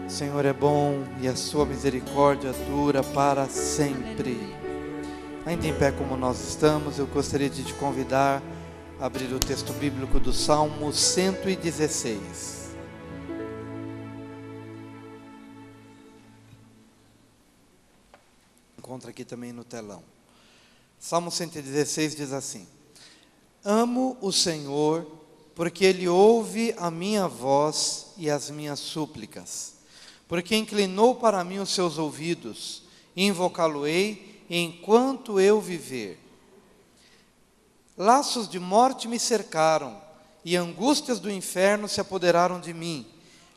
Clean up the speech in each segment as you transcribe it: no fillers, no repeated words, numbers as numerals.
O Senhor é bom e a sua misericórdia dura para sempre. Ainda em pé como nós estamos, eu gostaria de te convidar a abrir o texto bíblico do Salmo 116. Encontra aqui também no telão. Salmo 116 diz assim: Amo o Senhor, porque Ele ouve a minha voz e as minhas súplicas, porque inclinou para mim os seus ouvidos, invocá-lo-ei enquanto eu viver. Laços de morte me cercaram, e angústias do inferno se apoderaram de mim.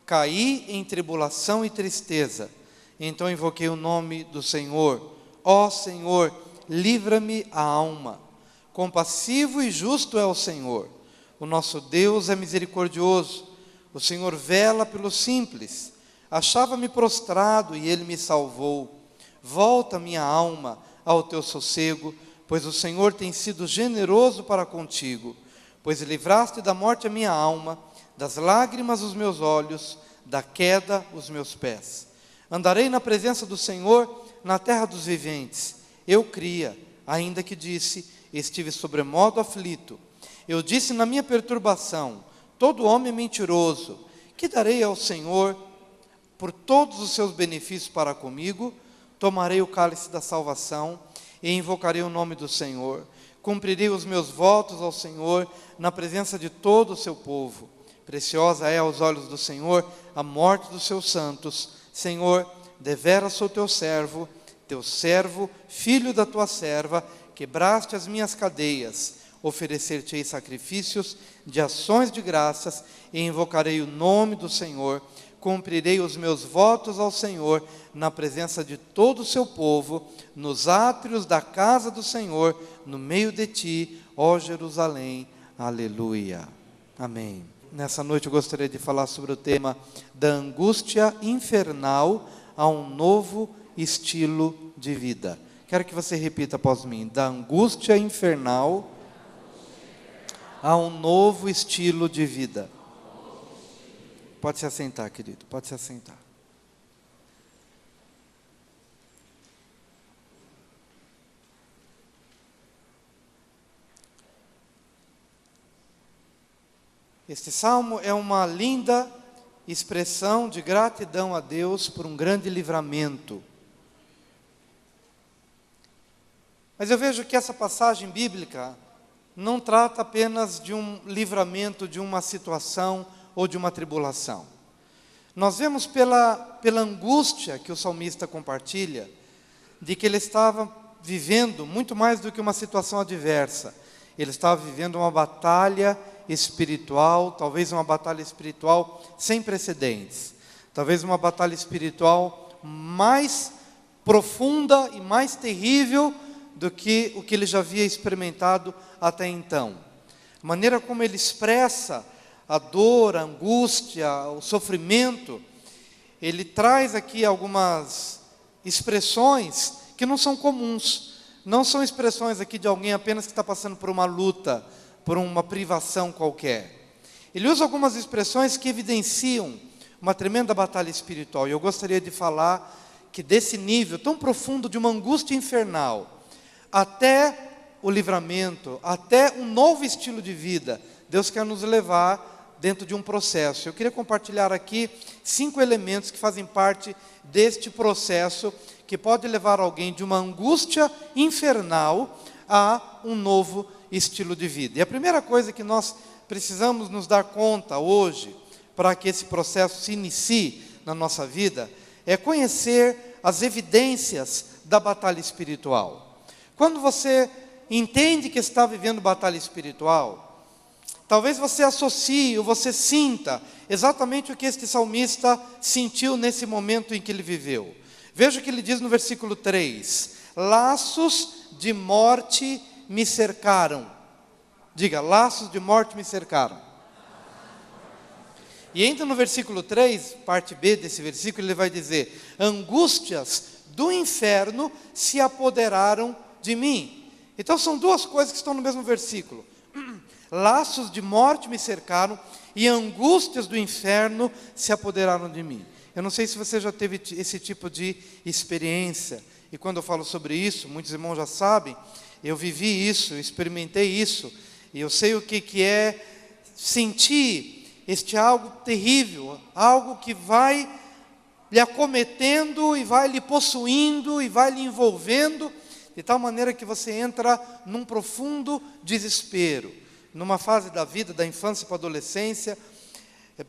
Caí em tribulação e tristeza. Então invoquei o nome do Senhor. Ó Senhor, livra-me a alma. Compassivo e justo é o Senhor. O nosso Deus é misericordioso. O Senhor vela pelos simples. Achava-me prostrado e Ele me salvou. Volta, minha alma, ao teu sossego, pois o Senhor tem sido generoso para contigo. Pois livraste da morte a minha alma, das lágrimas os meus olhos, da queda os meus pés. Andarei na presença do Senhor, na terra dos viventes. Eu cria, ainda que disse, estive sobremodo aflito. Eu disse na minha perturbação, todo homem é mentiroso. Que darei ao Senhor por todos os seus benefícios para comigo? Tomarei o cálice da salvação e invocarei o nome do Senhor. Cumprirei os meus votos ao Senhor na presença de todo o seu povo. Preciosa é aos olhos do Senhor a morte dos seus santos. Senhor, deveras sou teu servo, filho da tua serva, quebraste as minhas cadeias. Oferecer-te-ei sacrifícios de ações de graças e invocarei o nome do Senhor. Cumprirei os meus votos ao Senhor na presença de todo o seu povo, nos átrios da casa do Senhor, no meio de ti, ó Jerusalém. Aleluia. Amém. Nessa noite eu gostaria de falar sobre o tema da angústia infernal a um novo estilo de vida. Quero que você repita após mim: da angústia infernal a um novo estilo de vida. Pode se assentar, querido, pode se assentar. Este salmo é uma linda expressão de gratidão a Deus por um grande livramento. Mas eu vejo que essa passagem bíblica não trata apenas de um livramento de uma situação ou de uma tribulação. Nós vemos pela angústia que o salmista compartilha, de que ele estava vivendo muito mais do que uma situação adversa. Ele estava vivendo uma batalha espiritual, talvez uma batalha espiritual sem precedentes. Talvez uma batalha espiritual mais profunda e mais terrível do que o que ele já havia experimentado até então. A maneira como ele expressa a dor, a angústia, o sofrimento, ele traz aqui algumas expressões que não são comuns. Não são expressões aqui de alguém apenas que está passando por uma luta, por uma privação qualquer. Ele usa algumas expressões que evidenciam uma tremenda batalha espiritual. E eu gostaria de falar que desse nível tão profundo de uma angústia infernal, até o livramento, até um novo estilo de vida, Deus quer nos levar dentro de um processo. Eu queria compartilhar aqui 5 elementos que fazem parte deste processo, que pode levar alguém de uma angústia infernal a um novo estilo de vida. E a primeira coisa que nós precisamos nos dar conta hoje, para que esse processo se inicie na nossa vida, é conhecer as evidências da batalha espiritual. Quando você entende que está vivendo batalha espiritual, talvez você associe ou você sinta exatamente o que este salmista sentiu nesse momento em que ele viveu. Veja o que ele diz no versículo 3: laços de morte me cercaram. Diga, laços de morte me cercaram. E entra no versículo 3, parte B desse versículo, ele vai dizer: angústias do inferno se apoderaram de mim. Então são duas coisas que estão no mesmo versículo. Laços de morte me cercaram e angústias do inferno se apoderaram de mim. Eu não sei se você já teve esse tipo de experiência. E quando eu falo sobre isso, muitos irmãos já sabem, eu vivi isso, eu experimentei isso. E eu sei o que é sentir este algo terrível, algo que vai lhe acometendo e vai lhe possuindo e vai lhe envolvendo, de tal maneira que você entra num profundo desespero. Numa fase da vida, da infância para a adolescência,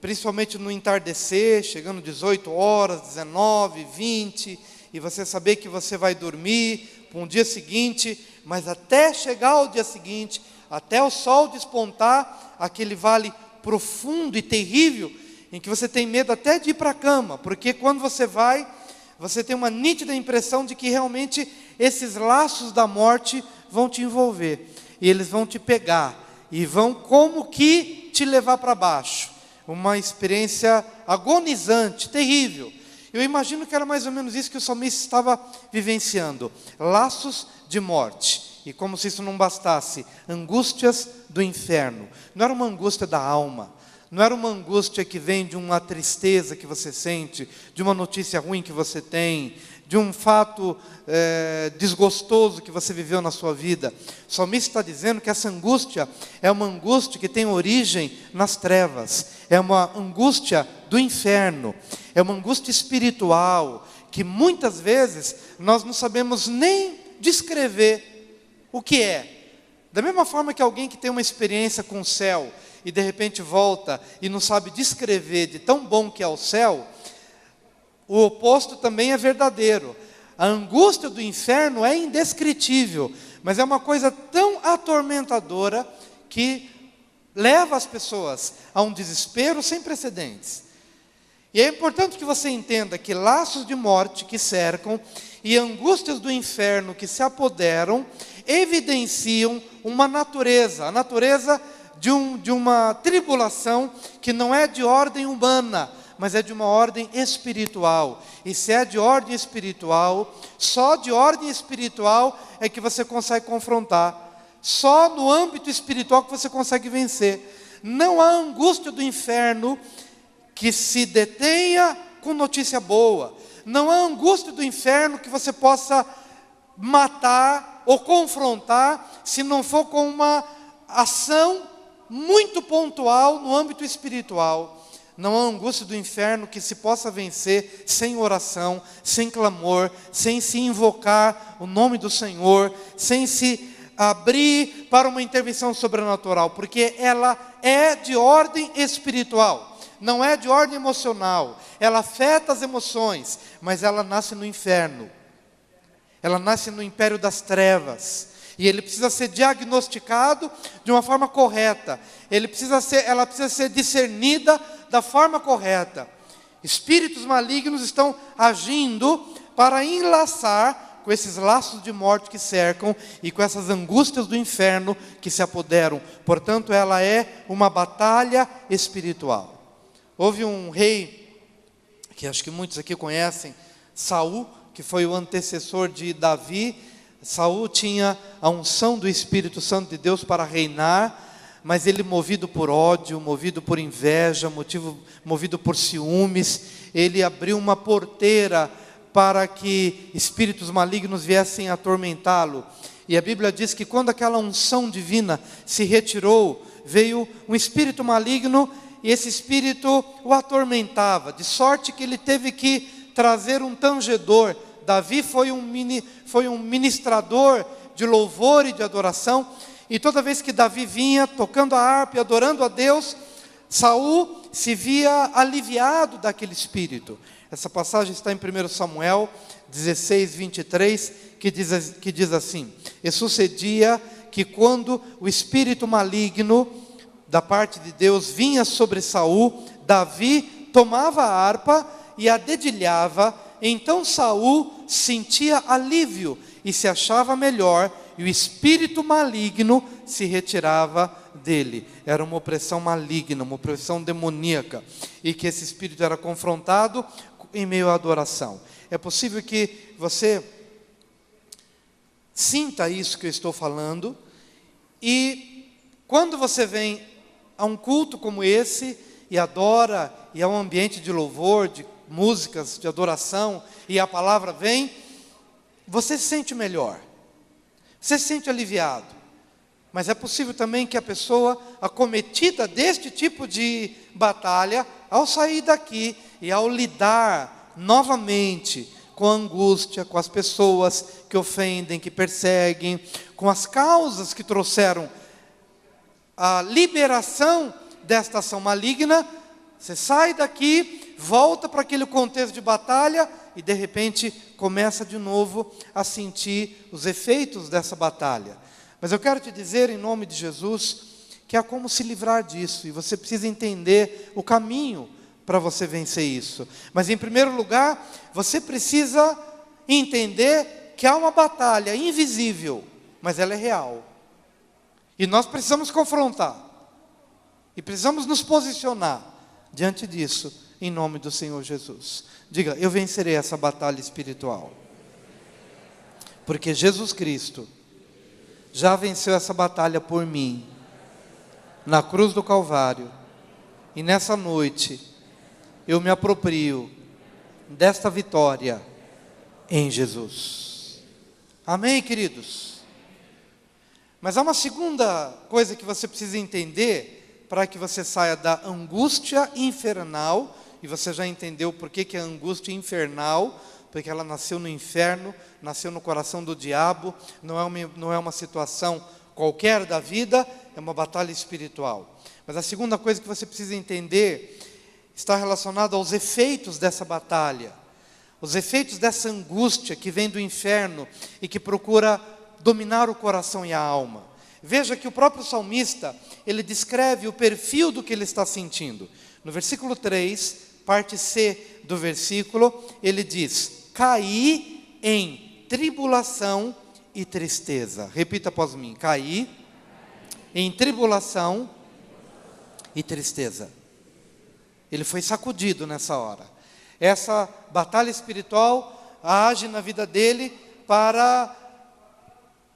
principalmente no entardecer, chegando 18 horas, 19, 20, e você saber que você vai dormir para um dia seguinte, mas até chegar ao dia seguinte, até o sol despontar, aquele vale profundo e terrível, em que você tem medo até de ir para a cama, porque quando você vai, você tem uma nítida impressão de que realmente esses laços da morte vão te envolver, e eles vão te pegar, e vão como que te levar para baixo. Uma experiência agonizante, terrível. Eu imagino que era mais ou menos isso que o salmista estava vivenciando. Laços de morte. E como se isso não bastasse, angústias do inferno. Não era uma angústia da alma. Não era uma angústia que vem de uma tristeza que você sente, de uma notícia ruim que você tem, de um fato desgostoso que você viveu na sua vida. O salmista está dizendo que essa angústia é uma angústia que tem origem nas trevas, é uma angústia do inferno, é uma angústia espiritual, que muitas vezes nós não sabemos nem descrever o que é. Da mesma forma que alguém que tem uma experiência com o céu, e de repente volta e não sabe descrever de tão bom que é o céu, o oposto também é verdadeiro. A angústia do inferno é indescritível, mas é uma coisa tão atormentadora que leva as pessoas a um desespero sem precedentes. E é importante que você entenda que laços de morte que cercam e angústias do inferno que se apoderam evidenciam uma natureza, a natureza de uma tribulação que não é de ordem humana, mas é de uma ordem espiritual. E se é de ordem espiritual, só de ordem espiritual é que você consegue confrontar. Só no âmbito espiritual que você consegue vencer. Não há angústia do inferno que se detenha com notícia boa. Não há angústia do inferno que você possa matar ou confrontar, se não for com uma ação muito pontual no âmbito espiritual. Não há angústia do inferno que se possa vencer sem oração, sem clamor, sem se invocar o nome do Senhor, sem se abrir para uma intervenção sobrenatural, porque ela é de ordem espiritual, não é de ordem emocional. Ela afeta as emoções, mas ela nasce no inferno. Ela nasce no império das trevas. E ele precisa ser diagnosticado de uma forma correta. Ela precisa ser discernida da forma correta. Espíritos malignos estão agindo para enlaçar com esses laços de morte que cercam e com essas angústias do inferno que se apoderam. Portanto, ela é uma batalha espiritual. Houve um rei, que acho que muitos aqui conhecem, Saul, que foi o antecessor de Davi. Saul tinha a unção do Espírito Santo de Deus para reinar, mas ele, movido por ódio, movido por inveja, movido por ciúmes, ele abriu uma porteira para que espíritos malignos viessem atormentá-lo. E a Bíblia diz que quando aquela unção divina se retirou, veio um espírito maligno e esse espírito o atormentava, de sorte que ele teve que trazer um tangedor. Davi foi um ministrador de louvor e de adoração, e toda vez que Davi vinha tocando a harpa e adorando a Deus, Saul se via aliviado daquele espírito. Essa passagem está em 1 Samuel 16, 23, que diz assim: e sucedia que quando o espírito maligno da parte de Deus vinha sobre Saul, Davi tomava a harpa e a dedilhava. Então Saul sentia alívio e se achava melhor, e o espírito maligno se retirava dele. Era uma opressão maligna, uma opressão demoníaca, e que esse espírito era confrontado em meio à adoração. É possível que você sinta isso que eu estou falando, e quando você vem a um culto como esse, e adora, e a um ambiente de louvor, de músicas de adoração e a palavra vem, você se sente melhor, você se sente aliviado. Mas é possível também que a pessoa acometida deste tipo de batalha, ao sair daqui e ao lidar novamente com a angústia, com as pessoas que ofendem, que perseguem, com as causas que trouxeram a liberação desta ação maligna, você sai daqui, volta para aquele contexto de batalha e de repente começa de novo a sentir os efeitos dessa batalha. Mas eu quero te dizer em nome de Jesus que há como se livrar disso e você precisa entender o caminho para você vencer isso. Mas em primeiro lugar, você precisa entender que há uma batalha invisível, mas ela é real. E nós precisamos confrontar. E precisamos nos posicionar diante disso, em nome do Senhor Jesus. Diga, eu vencerei essa batalha espiritual. Porque Jesus Cristo já venceu essa batalha por mim, na cruz do Calvário. E nessa noite, eu me aproprio desta vitória em Jesus. Amém, queridos? Mas há uma segunda coisa que você precisa entender para que você saia da angústia infernal, e você já entendeu por que é a angústia infernal, porque ela nasceu no inferno, nasceu no coração do diabo, não é uma situação qualquer da vida, é uma batalha espiritual. Mas a segunda coisa que você precisa entender está relacionada aos efeitos dessa batalha, os efeitos dessa angústia que vem do inferno e que procura dominar o coração e a alma. Veja que o próprio salmista, ele descreve o perfil do que ele está sentindo. No versículo 3, parte C do versículo, ele diz: caí em tribulação e tristeza. Repita após mim: caí em tribulação e tristeza. Ele foi sacudido nessa hora. Essa batalha espiritual age na vida dele para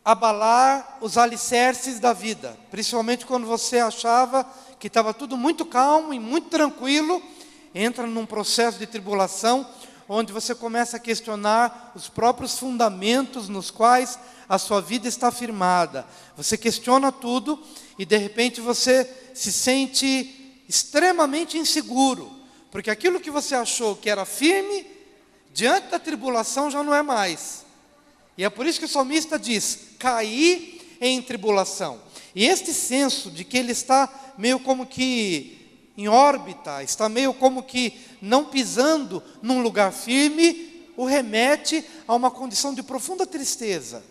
abalar os alicerces da vida. Principalmente quando você achava que estava tudo muito calmo e muito tranquilo, entra num processo de tribulação, onde você começa a questionar os próprios fundamentos nos quais a sua vida está firmada. Você questiona tudo e de repente você se sente extremamente inseguro, porque aquilo que você achou que era firme, diante da tribulação já não é mais. E é por isso que o salmista diz: caí em tribulação. E este senso de que ele está meio como que em órbita, está meio como que não pisando num lugar firme, o remete a uma condição de profunda tristeza.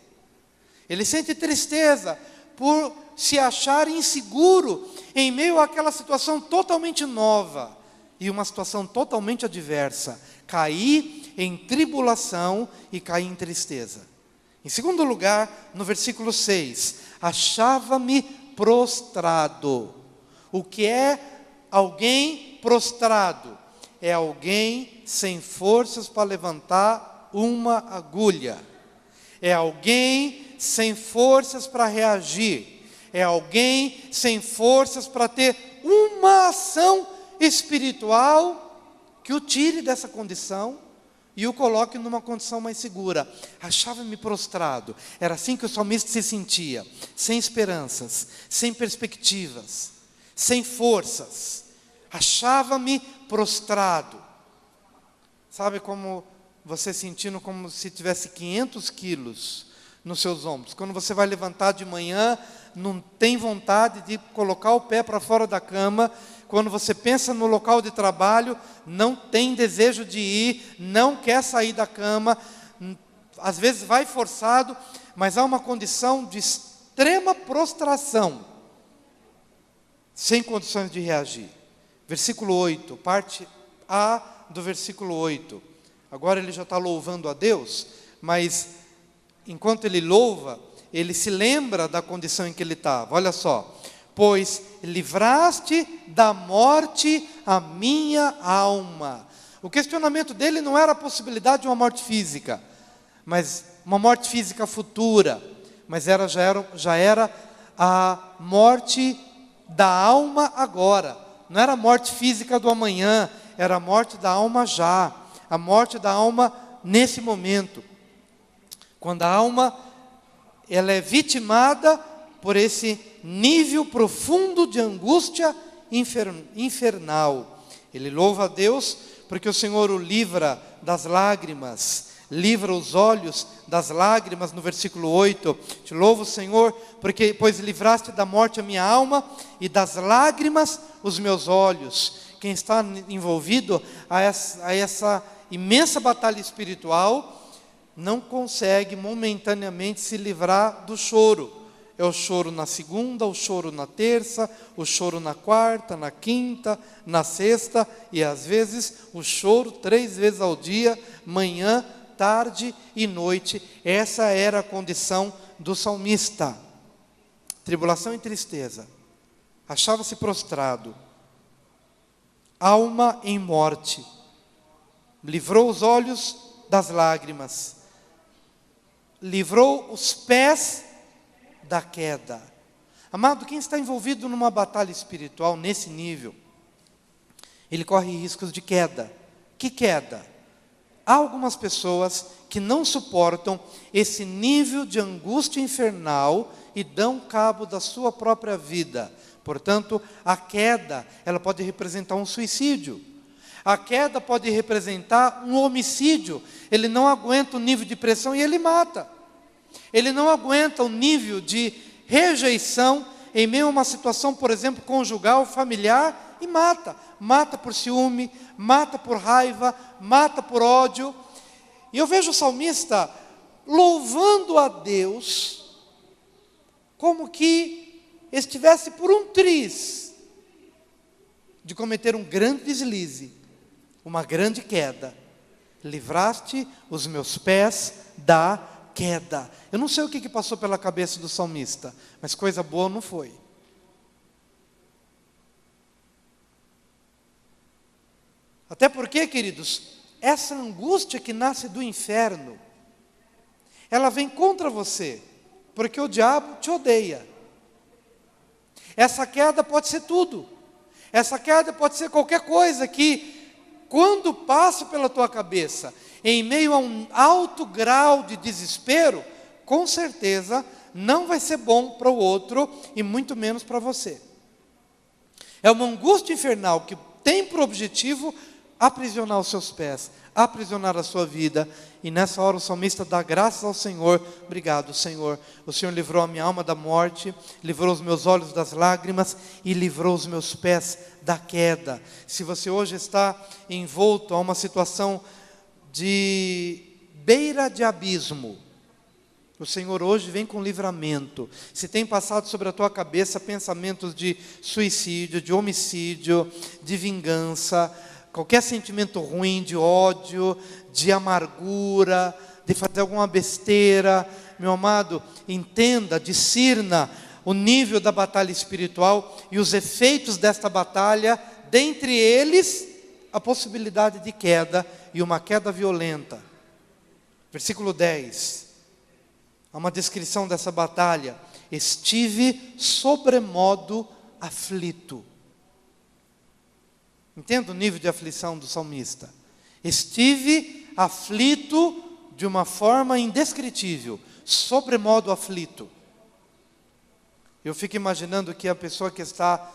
Ele sente tristeza por se achar inseguro em meio àquela situação totalmente nova e uma situação totalmente adversa. Caí em tribulação e caí em tristeza. Em segundo lugar, no versículo 6, achava-me prostrado. O que é alguém prostrado? É alguém sem forças para levantar uma agulha. É alguém sem forças para reagir. É alguém sem forças para ter uma ação espiritual que o tire dessa condição e o coloque numa condição mais segura. Achava-me prostrado. Era assim que o salmista se sentia, sem esperanças, sem perspectivas, sem forças. Achava-me prostrado. Sabe como você sentindo como se tivesse 500 quilos nos seus ombros. Quando você vai levantar de manhã, não tem vontade de colocar o pé para fora da cama. Quando você pensa no local de trabalho, não tem desejo de ir, não quer sair da cama. Às vezes vai forçado, mas há uma condição de extrema prostração, sem condições de reagir. Versículo 8, parte A do versículo 8. Agora ele já está louvando a Deus, mas enquanto ele louva, ele se lembra da condição em que ele estava. Olha só: pois livraste da morte a minha alma. O questionamento dele não era a possibilidade de uma morte física, mas uma morte física futura, mas já era a morte da alma agora. Não era a morte física do amanhã, era a morte da alma já, a morte da alma nesse momento. Quando a alma ela é vitimada por esse nível profundo de angústia infernal. Ele louva a Deus porque o Senhor o livra das lágrimas, livra os olhos das lágrimas, no versículo 8. Te louvo, Senhor, porque pois livraste da morte a minha alma e das lágrimas os meus olhos. Quem está envolvido a essa imensa batalha espiritual não consegue momentaneamente se livrar do choro. É o choro na segunda, o choro na terça, o choro na quarta, na quinta, na sexta, e às vezes o choro 3 vezes ao dia, manhã, tarde e noite. Essa era a condição do salmista. Tribulação e tristeza. Achava-se prostrado, alma em morte. Livrou os olhos das lágrimas, livrou os pés da queda. Amado, quem está envolvido numa batalha espiritual nesse nível, ele corre riscos de queda. Que queda? Há algumas pessoas que não suportam esse nível de angústia infernal e dão cabo da sua própria vida. Portanto, a queda, ela pode representar um suicídio. A queda pode representar um homicídio. Ele não aguenta o nível de pressão e ele mata. Ele não aguenta o nível de rejeição em meio a uma situação, por exemplo, conjugal, familiar, e mata. Mata por ciúme, mata por raiva, mata por ódio. E eu vejo o salmista louvando a Deus, como que estivesse por um triz de cometer um grande deslize, uma grande queda. Livraste os meus pés da queda. Eu não sei o que passou pela cabeça do salmista, mas coisa boa não foi. Até porque, queridos, essa angústia que nasce do inferno, ela vem contra você, porque o diabo te odeia. Essa queda pode ser tudo. Essa queda pode ser qualquer coisa que, quando passa pela tua cabeça, em meio a um alto grau de desespero, com certeza não vai ser bom para o outro e muito menos para você. É uma angústia infernal que tem por objetivo aprisionar os seus pés, aprisionar a sua vida. E nessa hora o salmista dá graças ao Senhor. Obrigado, Senhor. O Senhor livrou a minha alma da morte, livrou os meus olhos das lágrimas e livrou os meus pés da queda. Se você hoje está envolto a uma situação de beira de abismo, o Senhor hoje vem com livramento. Se tem passado sobre a tua cabeça pensamentos de suicídio, de homicídio, de vingança, qualquer sentimento ruim, de ódio, de amargura, de fazer alguma besteira, meu amado, entenda, discirna o nível da batalha espiritual e os efeitos desta batalha, dentre eles, a possibilidade de queda, e uma queda violenta. Versículo 10, há uma descrição dessa batalha: estive sobremodo aflito. Entenda o nível de aflição do salmista. Estive aflito de uma forma indescritível, sobremodo aflito. Eu fico imaginando que a pessoa que está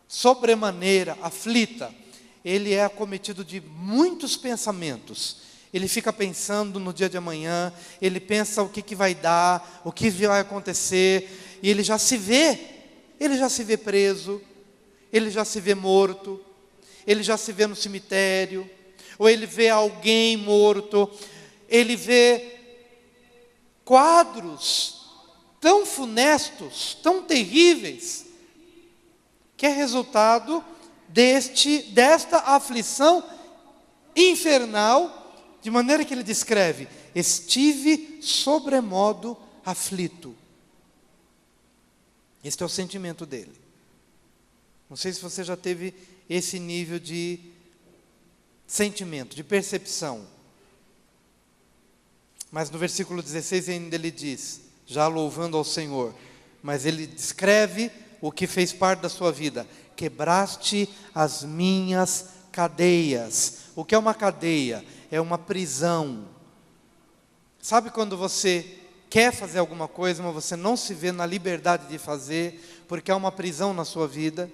sobremaneira aflita, ele é acometido de muitos pensamentos. Ele fica pensando no dia de amanhã, ele pensa o que vai dar, o que vai acontecer, e ele já se vê preso, ele já se vê morto, ele já se vê no cemitério, ou ele vê alguém morto, ele vê quadros tão funestos, tão terríveis, que é resultado desta aflição infernal, de maneira que ele descreve: estive sobremodo aflito. Este é o sentimento dele. Não sei se você já teve esse nível de sentimento, de percepção. Mas no versículo 16 ainda ele diz, já louvando ao Senhor, mas ele descreve o que fez parte da sua vida: quebraste as minhas cadeias. O que é uma cadeia? É uma prisão. Sabe quando você quer fazer alguma coisa, mas você não se vê na liberdade de fazer, porque há uma prisão na sua vida?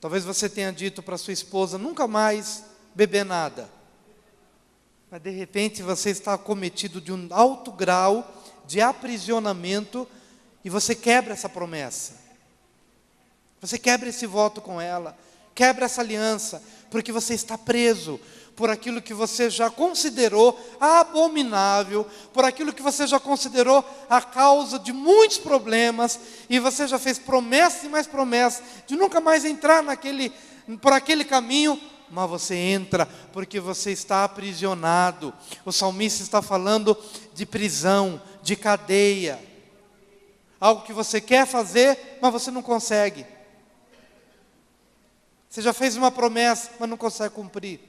Talvez você tenha dito para sua esposa, nunca mais beber nada. Mas de repente você está acometido de um alto grau de aprisionamento e você quebra essa promessa. Você quebra esse voto com ela, quebra essa aliança, porque você está preso por aquilo que você já considerou abominável, por aquilo que você já considerou a causa de muitos problemas, e você já fez promessas e mais promessas de nunca mais entrar por aquele caminho, mas você entra porque você está aprisionado. O salmista está falando de prisão, de cadeia, algo que você quer fazer, mas você não consegue. Você já fez uma promessa, mas não consegue cumprir.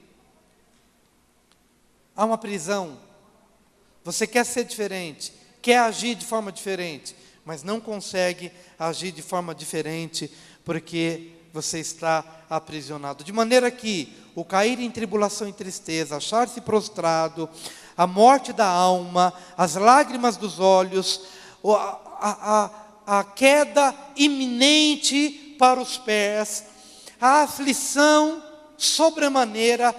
Há uma prisão. Você quer ser diferente, quer agir de forma diferente, mas não consegue agir de forma diferente, porque você está aprisionado. De maneira que o cair em tribulação e tristeza, achar-se prostrado, a morte da alma, as lágrimas dos olhos, a queda iminente para os pés, a aflição sobremaneira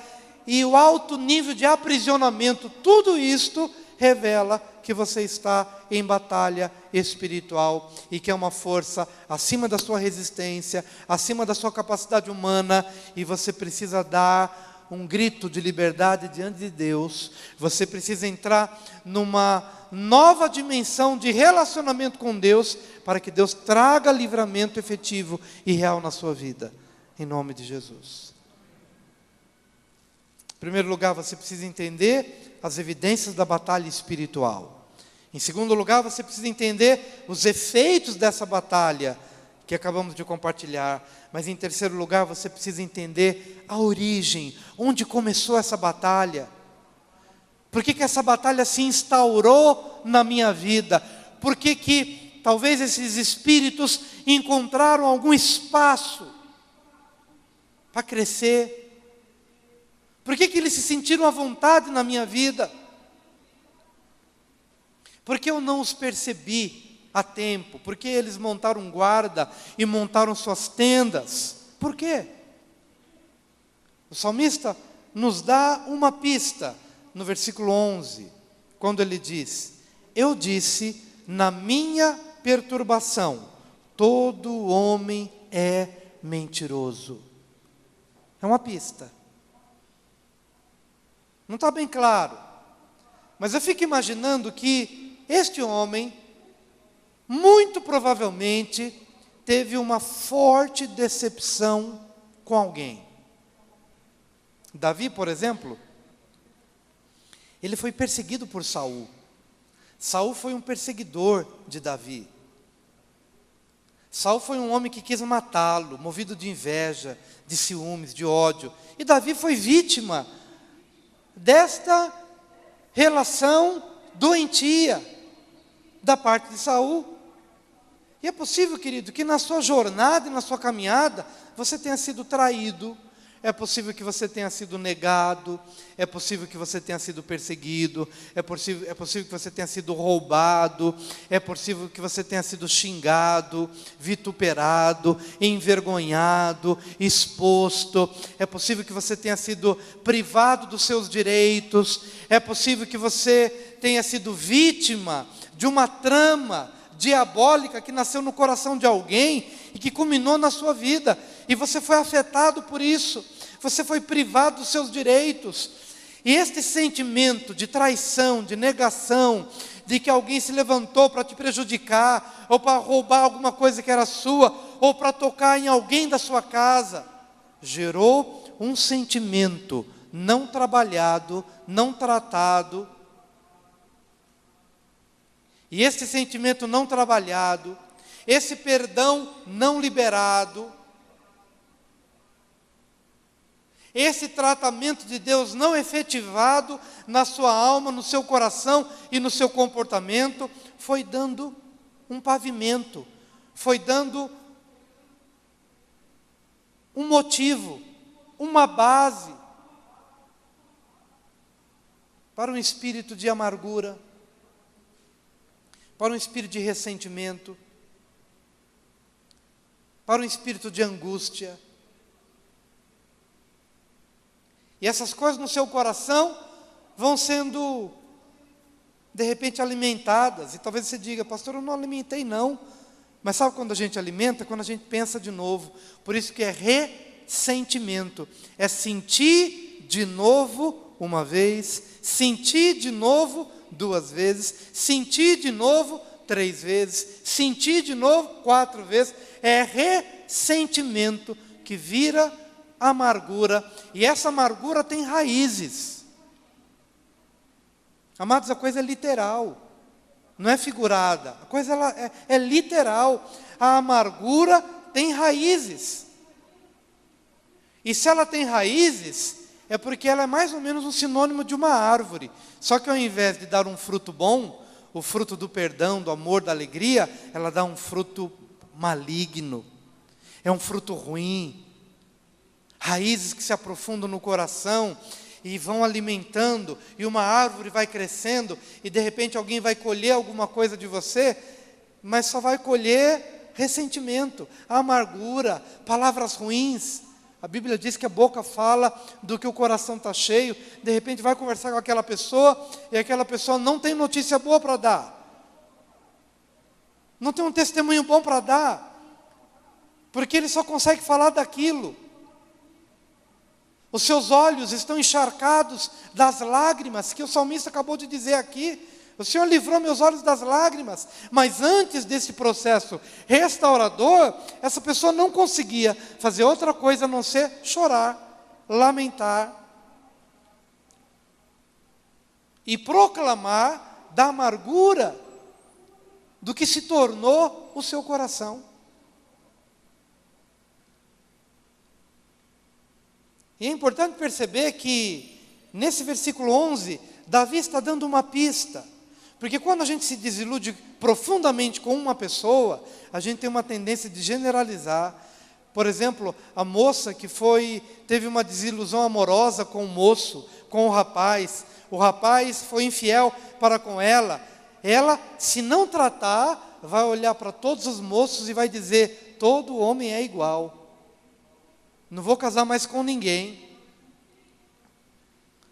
e o alto nível de aprisionamento, tudo isto revela que você está em batalha espiritual e que é uma força acima da sua resistência, acima da sua capacidade humana, e você precisa dar um grito de liberdade diante de Deus. Você precisa entrar numa nova dimensão de relacionamento com Deus, para que Deus traga livramento efetivo e real na sua vida, em nome de Jesus. Em primeiro lugar, você precisa entender as evidências da batalha espiritual. Em segundo lugar, você precisa entender os efeitos dessa batalha que acabamos de compartilhar. Mas em terceiro lugar, você precisa entender a origem, onde começou essa batalha. Por que essa batalha se instaurou na minha vida? Por que talvez esses espíritos encontraram algum espaço para crescer? Por que eles se sentiram à vontade na minha vida? Porque eu não os percebi a tempo? Porque eles montaram guarda e montaram suas tendas? Por quê? O salmista nos dá uma pista no versículo 11, quando ele diz: eu disse na minha perturbação, todo homem é mentiroso. É uma pista. Não está bem claro, mas eu fico imaginando que este homem, muito provavelmente, teve uma forte decepção com alguém. Davi, por exemplo, ele foi perseguido por Saul. Saul foi um perseguidor de Davi. Saul foi um homem que quis matá-lo, movido de inveja, de ciúmes, de ódio. E Davi foi vítima desta relação doentia da parte de Saul. E é possível, querido, que na sua jornada e na sua caminhada você tenha sido traído, é possível que você tenha sido negado, é possível que você tenha sido perseguido, é possível que você tenha sido roubado, é possível que você tenha sido xingado, vituperado, envergonhado, exposto, é possível que você tenha sido privado dos seus direitos, é possível que você tenha sido vítima de uma trama diabólica que nasceu no coração de alguém e que culminou na sua vida, e você foi afetado por isso, você foi privado dos seus direitos. E este sentimento de traição, de negação, de que alguém se levantou para te prejudicar, ou para roubar alguma coisa que era sua, ou para tocar em alguém da sua casa, gerou um sentimento não trabalhado, não tratado. E esse sentimento não trabalhado, esse perdão não liberado, esse tratamento de Deus não efetivado na sua alma, no seu coração e no seu comportamento, foi dando um pavimento, foi dando um motivo, uma base para um espírito de amargura, para um espírito de ressentimento, para um espírito de angústia. E essas coisas no seu coração vão sendo, de repente, alimentadas. E talvez você diga: pastor, eu não alimentei não. Mas sabe quando a gente alimenta? Quando a gente pensa de novo. Por isso que é ressentimento. É sentir de novo uma vez, sentir de novo 2 vezes, sentir de novo 3 vezes, sentir de novo 4 vezes. É ressentimento que vira amargura. E essa amargura tem raízes. Amados, a coisa é literal. Não é figurada, a coisa é literal. A amargura tem raízes. E se ela tem raízes, é porque ela é mais ou menos um sinônimo de uma árvore. Só que ao invés de dar um fruto bom, o fruto do perdão, do amor, da alegria, ela dá um fruto maligno. É um fruto ruim. Raízes que se aprofundam no coração e vão alimentando, e uma árvore vai crescendo, e de repente alguém vai colher alguma coisa de você, mas só vai colher ressentimento, amargura, palavras ruins. A Bíblia diz que a boca fala do que o coração está cheio. De repente vai conversar com aquela pessoa, e aquela pessoa não tem notícia boa para dar, não tem um testemunho bom para dar, porque ele só consegue falar daquilo. Os seus olhos estão encharcados das lágrimas, que o salmista acabou de dizer aqui. O Senhor livrou meus olhos das lágrimas. Mas antes desse processo restaurador, essa pessoa não conseguia fazer outra coisa a não ser chorar, lamentar e proclamar da amargura do que se tornou o seu coração. E é importante perceber que, nesse versículo 11, Davi está dando uma pista. Porque quando a gente se desilude profundamente com uma pessoa, a gente tem uma tendência de generalizar. Por exemplo, a moça que teve uma desilusão amorosa com o moço, com o rapaz foi infiel para com ela. Ela, se não tratar, vai olhar para todos os moços e vai dizer: todo homem é igual. Não vou casar mais com ninguém,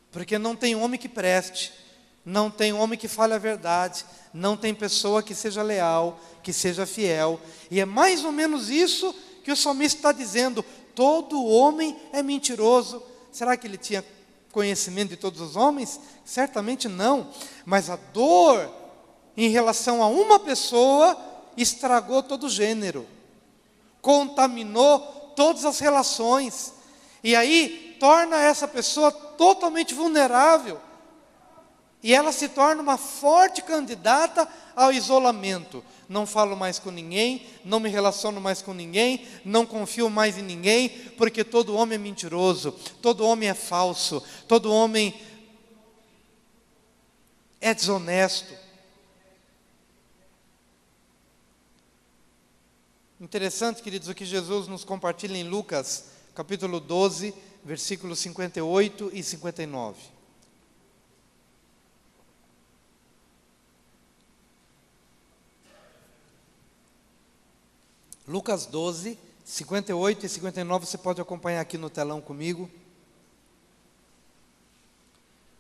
porque não tem homem que preste, não tem homem que fale a verdade, não tem pessoa que seja leal, que seja fiel. E é mais ou menos isso que o salmista está dizendo: todo homem é mentiroso. Será que ele tinha conhecimento de todos os homens? Certamente não, mas a dor em relação a uma pessoa estragou todo o gênero, contaminou todas as relações, e aí torna essa pessoa totalmente vulnerável, e ela se torna uma forte candidata ao isolamento. Não falo mais com ninguém, não me relaciono mais com ninguém, não confio mais em ninguém, porque todo homem é mentiroso, todo homem é falso, todo homem é desonesto. Interessante, queridos, o que Jesus nos compartilha em Lucas, capítulo 12, versículos 58 e 59. Lucas 12, 58 e 59, você pode acompanhar aqui no telão comigo.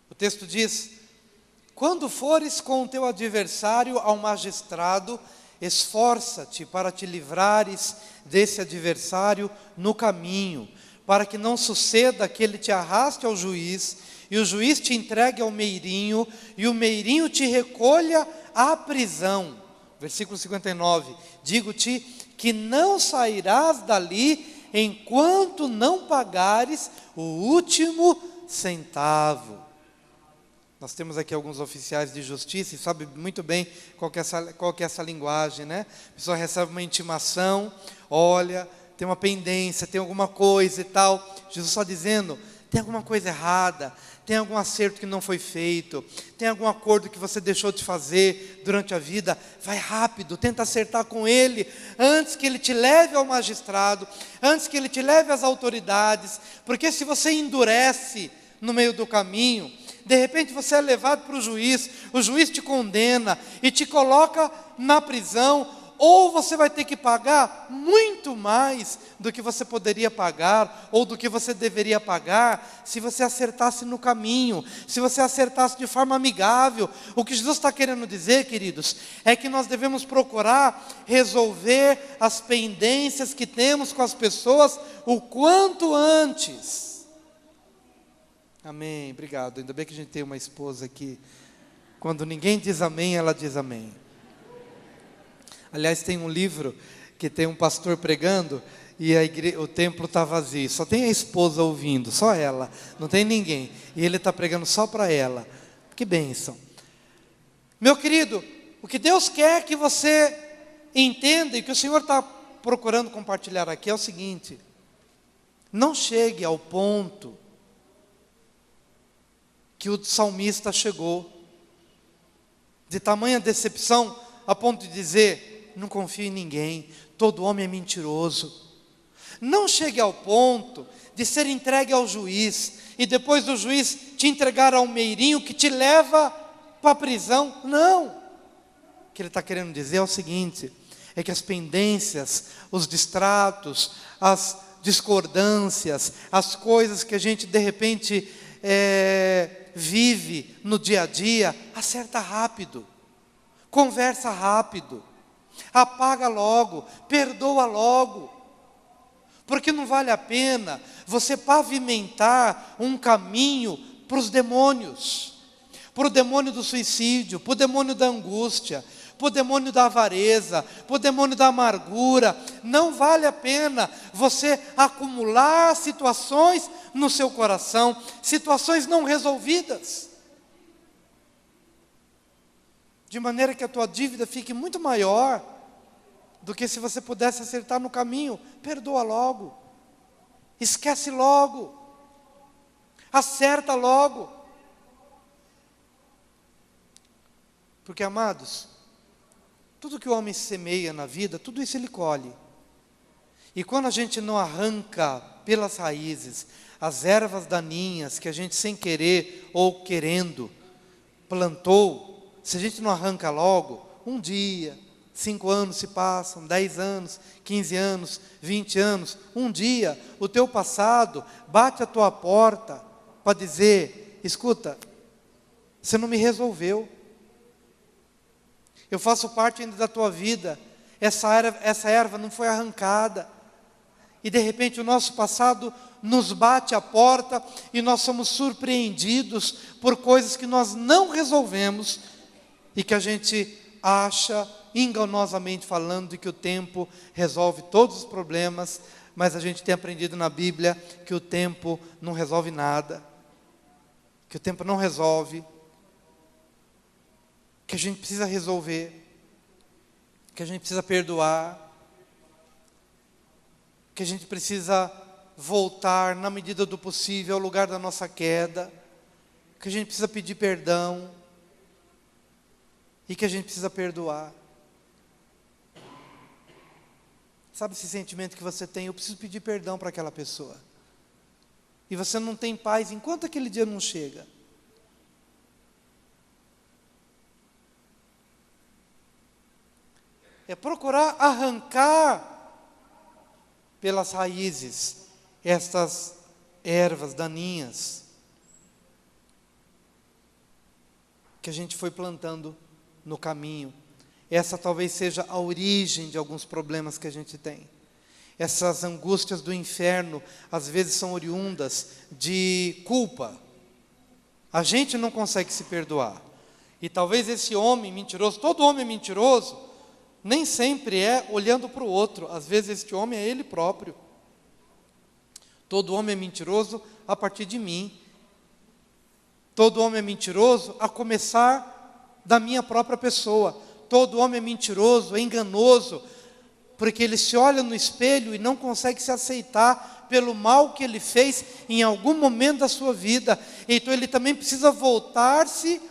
O texto diz: quando fores com o teu adversário ao magistrado, esforça-te para te livrares desse adversário no caminho, para que não suceda que ele te arraste ao juiz, e o juiz te entregue ao meirinho, e o meirinho te recolha à prisão. Versículo 59, digo-te que não sairás dali, enquanto não pagares o último centavo. Nós temos aqui alguns oficiais de justiça e sabe muito bem qual que é essa linguagem, né? A pessoa recebe uma intimação, olha, tem uma pendência, tem alguma coisa e tal. Jesus está dizendo: tem alguma coisa errada, tem algum acerto que não foi feito, tem algum acordo que você deixou de fazer durante a vida, vai rápido, tenta acertar com ele, antes que ele te leve ao magistrado, antes que ele te leve às autoridades, porque se você endurece no meio do caminho, de repente você é levado para o juiz te condena e te coloca na prisão, ou você vai ter que pagar muito mais do que você poderia pagar, ou do que você deveria pagar, se você acertasse no caminho, se você acertasse de forma amigável. O que Jesus está querendo dizer, queridos, é que nós devemos procurar resolver as pendências que temos com as pessoas o quanto antes. Amém, obrigado. Ainda bem que a gente tem uma esposa aqui. Quando ninguém diz amém, ela diz amém. Aliás, tem um livro que tem um pastor pregando e o templo está vazio. Só tem a esposa ouvindo, só ela, não tem ninguém. E ele está pregando só para ela. Que bênção. Meu querido, o que Deus quer que você entenda e que o Senhor está procurando compartilhar aqui é o seguinte: não chegue ao ponto que o salmista chegou, de tamanha decepção, a ponto de dizer: não confio em ninguém, todo homem é mentiroso. Não chegue ao ponto de ser entregue ao juiz, e depois do juiz te entregar ao meirinho que te leva para a prisão. Não. O que ele está querendo dizer é o seguinte: é que as pendências, os distratos, as discordâncias, as coisas que a gente de repente vive no dia a dia, acerta rápido, conversa rápido, apaga logo, perdoa logo, porque não vale a pena você pavimentar um caminho para os demônios, para o demônio do suicídio, para o demônio da angústia, para o demônio da avareza, para o demônio da amargura. Não vale a pena você acumular situações no seu coração, situações não resolvidas, de maneira que a tua dívida fique muito maior do que se você pudesse acertar no caminho. Perdoa logo, esquece logo, acerta logo. Porque, amados, tudo que o homem semeia na vida, tudo isso ele colhe. E quando a gente não arranca pelas raízes as ervas daninhas que a gente sem querer ou querendo plantou, se a gente não arranca logo, um dia, 5 anos se passam, 10 anos, 15 anos, 20 anos, um dia o teu passado bate a tua porta para dizer: escuta, você não me resolveu, eu faço parte ainda da tua vida, essa erva não foi arrancada. E de repente o nosso passado nos bate a porta e nós somos surpreendidos por coisas que nós não resolvemos e que a gente acha, enganosamente falando, que o tempo resolve todos os problemas, mas a gente tem aprendido na Bíblia que o tempo não resolve nada, que o tempo não resolve, que a gente precisa resolver, que a gente precisa perdoar, que a gente precisa voltar na medida do possível ao lugar da nossa queda, que a gente precisa pedir perdão e que a gente precisa perdoar. Sabe esse sentimento que você tem? Eu preciso pedir perdão para aquela pessoa. E você não tem paz enquanto aquele dia não chega. É procurar arrancar pelas raízes estas ervas daninhas que a gente foi plantando no caminho. Essa talvez seja a origem de alguns problemas que a gente tem. Essas angústias do inferno, às vezes são oriundas de culpa. A gente não consegue se perdoar. E talvez esse homem mentiroso, todo homem é mentiroso, nem sempre é olhando para o outro. Às vezes este homem é ele próprio. Todo homem é mentiroso a partir de mim. Todo homem é mentiroso a começar da minha própria pessoa. Todo homem é mentiroso, é enganoso, porque ele se olha no espelho e não consegue se aceitar pelo mal que ele fez em algum momento da sua vida. Então ele também precisa voltar-se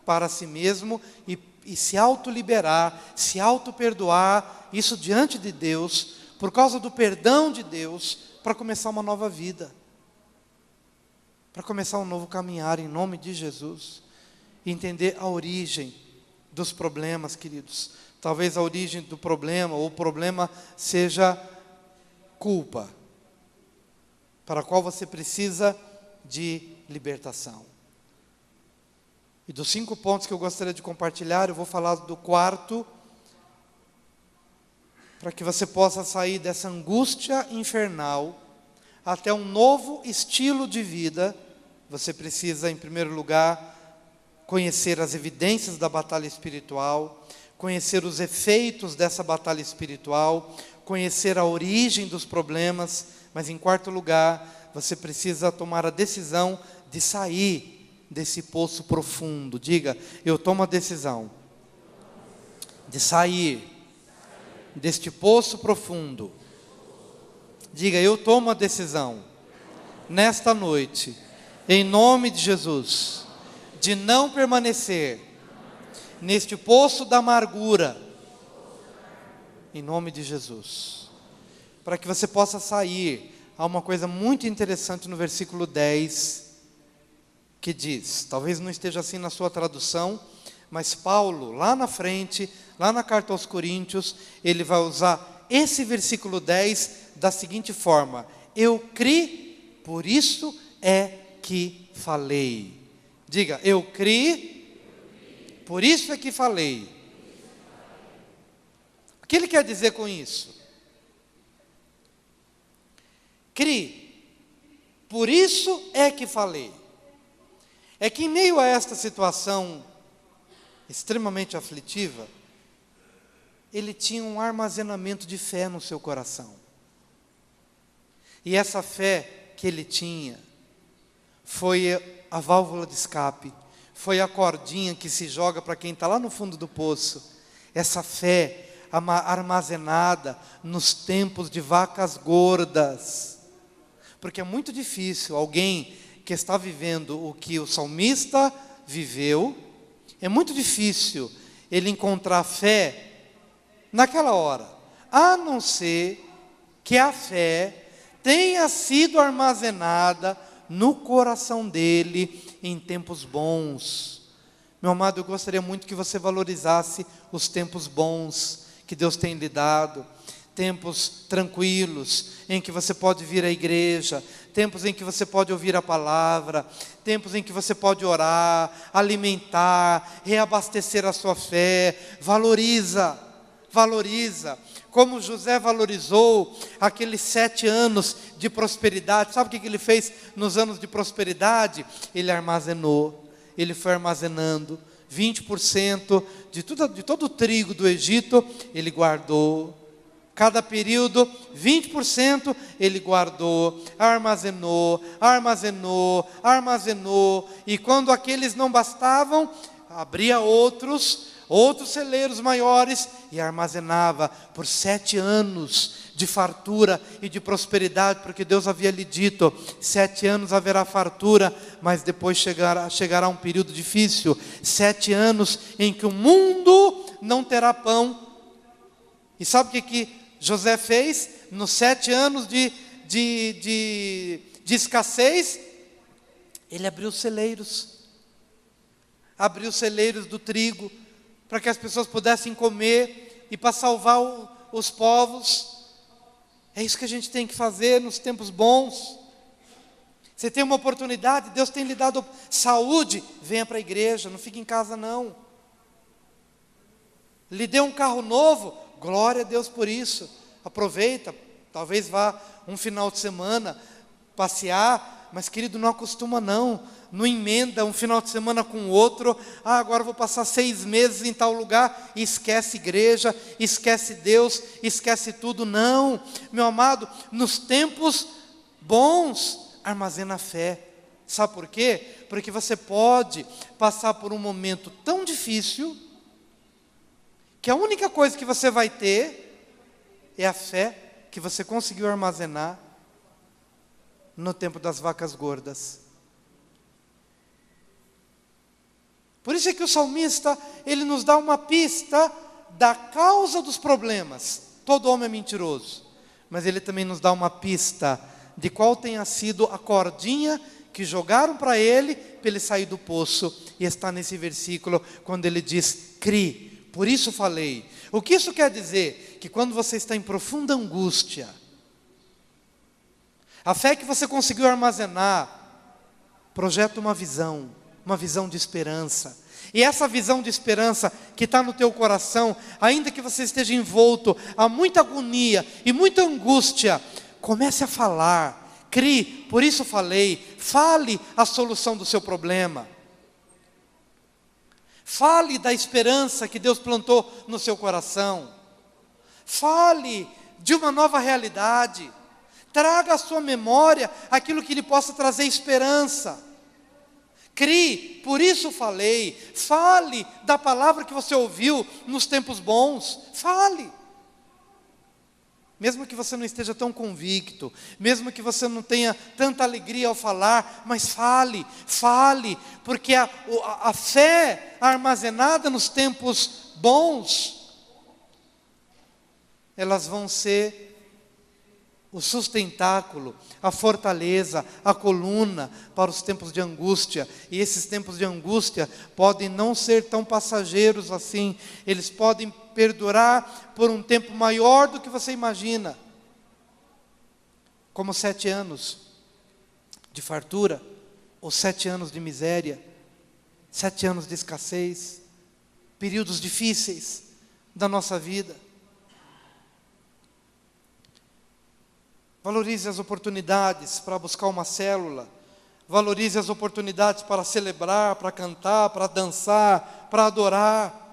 para si mesmo e se autoliberar, se autoperdoar, isso diante de Deus, por causa do perdão de Deus, para começar uma nova vida, para começar um novo caminhar em nome de Jesus, e entender a origem dos problemas, queridos. Talvez a origem do problema, ou o problema seja culpa, para a qual você precisa de libertação. E dos 5 pontos que eu gostaria de compartilhar, eu vou falar do 4, para que você possa sair dessa angústia infernal até um novo estilo de vida. Você precisa, em primeiro lugar, conhecer as evidências da batalha espiritual, conhecer os efeitos dessa batalha espiritual, conhecer a origem dos problemas, mas em quarto lugar, você precisa tomar a decisão de sair desse poço profundo. Diga, eu tomo a decisão de sair deste poço profundo. Diga, eu tomo a decisão nesta noite, em nome de Jesus, de não permanecer neste poço da amargura, em nome de Jesus. Para que você possa sair, há uma coisa muito interessante no versículo 10, que diz, talvez não esteja assim na sua tradução, mas Paulo, lá na frente, lá na carta aos Coríntios, ele vai usar esse versículo 10 da seguinte forma: eu criei, por isso é que falei. Diga, eu criei, por isso é que falei. O que ele quer dizer com isso? Criei, por isso é que falei. É que em meio a esta situação extremamente aflitiva, ele tinha um armazenamento de fé no seu coração. E essa fé que ele tinha foi a válvula de escape, foi a cordinha que se joga para quem está lá no fundo do poço. Essa fé armazenada nos tempos de vacas gordas. Porque é muito difícil alguém que está vivendo o que o salmista viveu, é muito difícil ele encontrar fé naquela hora, a não ser que a fé tenha sido armazenada no coração dele em tempos bons. Meu amado, eu gostaria muito que você valorizasse os tempos bons que Deus tem lhe dado, tempos tranquilos, em que você pode vir à igreja, tempos em que você pode ouvir a palavra, tempos em que você pode orar, alimentar, reabastecer a sua fé. Valoriza, como José valorizou aqueles 7 anos de prosperidade. Sabe o que ele fez nos anos de prosperidade? Ele armazenou, ele foi armazenando 20% de todo o trigo do Egito, ele guardou. Cada período, 20% ele guardou, armazenou. E quando aqueles não bastavam, abria outros celeiros maiores e armazenava por 7 anos de fartura e de prosperidade, porque Deus havia lhe dito, 7 anos haverá fartura, mas depois chegará um período difícil, 7 anos em que o mundo não terá pão. E sabe o que José fez nos 7 anos de escassez? Ele abriu celeiros do trigo, para que as pessoas pudessem comer e para salvar os povos. É isso que a gente tem que fazer nos tempos bons. Você tem uma oportunidade, Deus tem lhe dado saúde, venha para a igreja, não fique em casa não. Lhe deu um carro novo, glória a Deus por isso. Aproveita, talvez vá um final de semana passear, mas querido, não acostuma não emenda um final de semana com o outro. Agora vou passar 6 meses em tal lugar, e esquece igreja, esquece Deus, esquece tudo. Não, meu amado, nos tempos bons, armazena a fé. Sabe por quê? Porque você pode passar por um momento tão difícil, que a única coisa que você vai ter é a fé que você conseguiu armazenar no tempo das vacas gordas. Por isso é que o salmista, ele nos dá uma pista da causa dos problemas. Todo homem é mentiroso, mas ele também nos dá uma pista de qual tenha sido a cordinha que jogaram para ele sair do poço. E está nesse versículo, quando ele diz, cri, por isso falei. O que isso quer dizer? Que quando você está em profunda angústia, a fé que você conseguiu armazenar, projeta uma visão de esperança. E essa visão de esperança que está no teu coração, ainda que você esteja envolto a muita agonia e muita angústia, comece a falar, crie, por isso falei, fale a solução do seu problema. Fale da esperança que Deus plantou no seu coração. Fale de uma nova realidade. Traga à sua memória aquilo que lhe possa trazer esperança. Crie, por isso falei. Fale da palavra que você ouviu nos tempos bons. Fale. Mesmo que você não esteja tão convicto, mesmo que você não tenha tanta alegria ao falar, mas fale, porque a fé armazenada nos tempos bons, elas vão ser o sustentáculo, a fortaleza, a coluna para os tempos de angústia. E esses tempos de angústia podem não ser tão passageiros assim, eles podem perdurar por um tempo maior do que você imagina, como 7 anos de fartura, ou 7 anos de miséria, 7 anos de escassez, períodos difíceis da nossa vida. Valorize as oportunidades para buscar uma célula, valorize as oportunidades para celebrar, para cantar, para dançar, para adorar.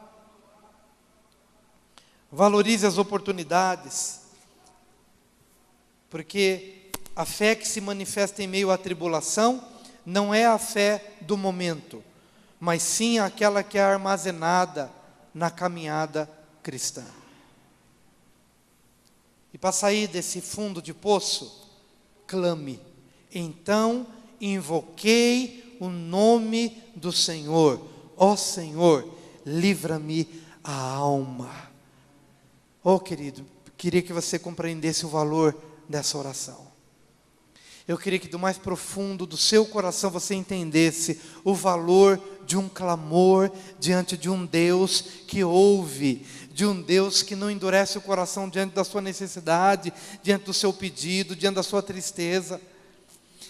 Valorize as oportunidades, porque a fé que se manifesta em meio à tribulação não é a fé do momento, mas sim aquela que é armazenada na caminhada cristã. E para sair desse fundo de poço, clame. Então invoquei o nome do Senhor. Ó Senhor, livra-me a alma. Oh querido, queria que você compreendesse o valor dessa oração. Eu queria que do mais profundo do seu coração você entendesse o valor de um clamor diante de um Deus que ouve, de um Deus que não endurece o coração diante da sua necessidade, diante do seu pedido, diante da sua tristeza.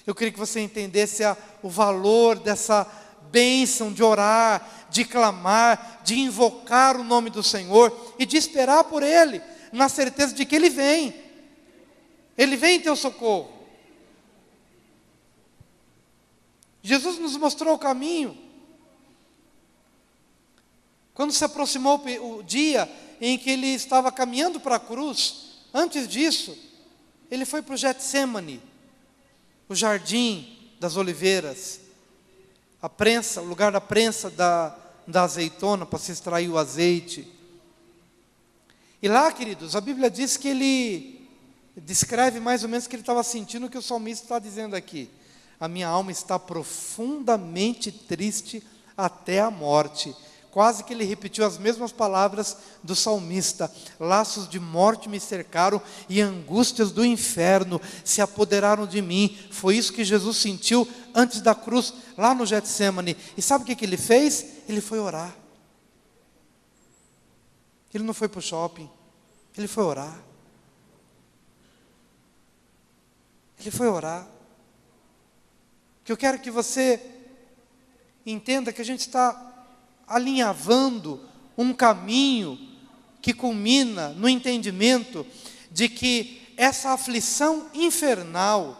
Eu queria que você entendesse o valor dessa bênção de orar, de clamar, de invocar o nome do Senhor e de esperar por Ele, na certeza de que Ele vem em teu socorro. Jesus nos mostrou o caminho. Quando se aproximou o dia em que Ele estava caminhando para a cruz, antes disso, Ele foi para o Getsêmani, o jardim das oliveiras, a prensa, o lugar da prensa da azeitona para se extrair o azeite. E lá, queridos, a Bíblia diz que Ele descreve mais ou menos o que Ele estava sentindo, o que o salmista está dizendo aqui. A minha alma está profundamente triste até a morte. Quase que ele repetiu as mesmas palavras do salmista. Laços de morte me cercaram e angústias do inferno se apoderaram de mim. Foi isso que Jesus sentiu antes da cruz, lá no Getsêmani. E sabe o que ele fez? Ele foi orar. Ele não foi para o shopping. Ele foi orar. Ele foi orar. Que eu quero que você entenda que a gente está alinhavando um caminho que culmina no entendimento de que essa aflição infernal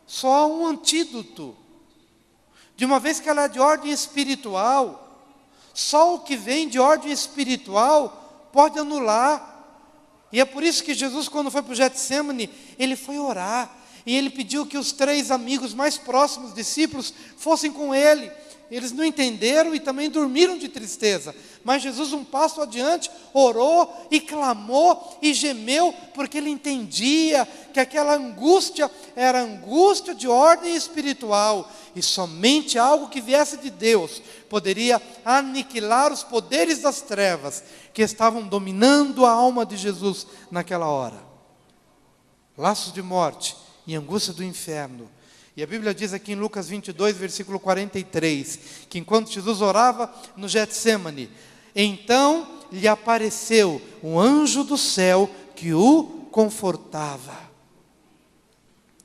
só há um antídoto. De uma vez que ela é de ordem espiritual, só o que vem de ordem espiritual pode anular. E é por isso que Jesus, quando foi para o Getsêmani, ele foi orar. e ele pediu que os 3 amigos mais próximos, discípulos, fossem com ele. Eles não entenderam e também dormiram de tristeza. Mas Jesus, um passo adiante, orou e clamou e gemeu, porque ele entendia que aquela angústia era angústia de ordem espiritual, e somente algo que viesse de Deus poderia aniquilar os poderes das trevas que estavam dominando a alma de Jesus naquela hora. Laços de morte e angústia do inferno. E a Bíblia diz aqui em Lucas 22, versículo 43, que enquanto Jesus orava no Getsêmani, então lhe apareceu um anjo do céu que o confortava.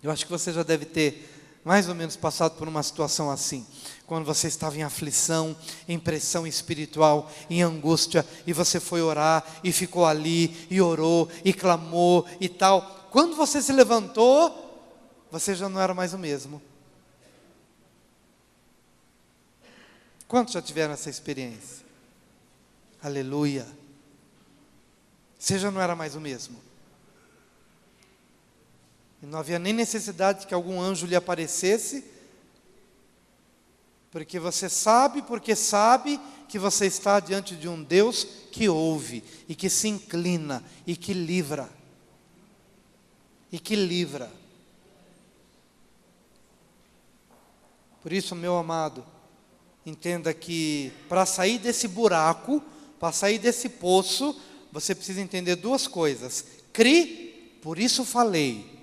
Eu acho que você já deve ter mais ou menos passado por uma situação assim, quando você estava em aflição, em pressão espiritual, em angústia, e você foi orar, e ficou ali, e orou, e clamou, e tal. Quando você se levantou, você já não era mais o mesmo. Quantos já tiveram essa experiência? Aleluia. Você já não era mais o mesmo. E não havia nem necessidade de que algum anjo lhe aparecesse, porque sabe que você está diante de um Deus que ouve, e que se inclina, e que livra. E que livra. Por isso, meu amado, entenda que para sair desse buraco, para sair desse poço, você precisa entender 2 coisas. Cri, por isso falei.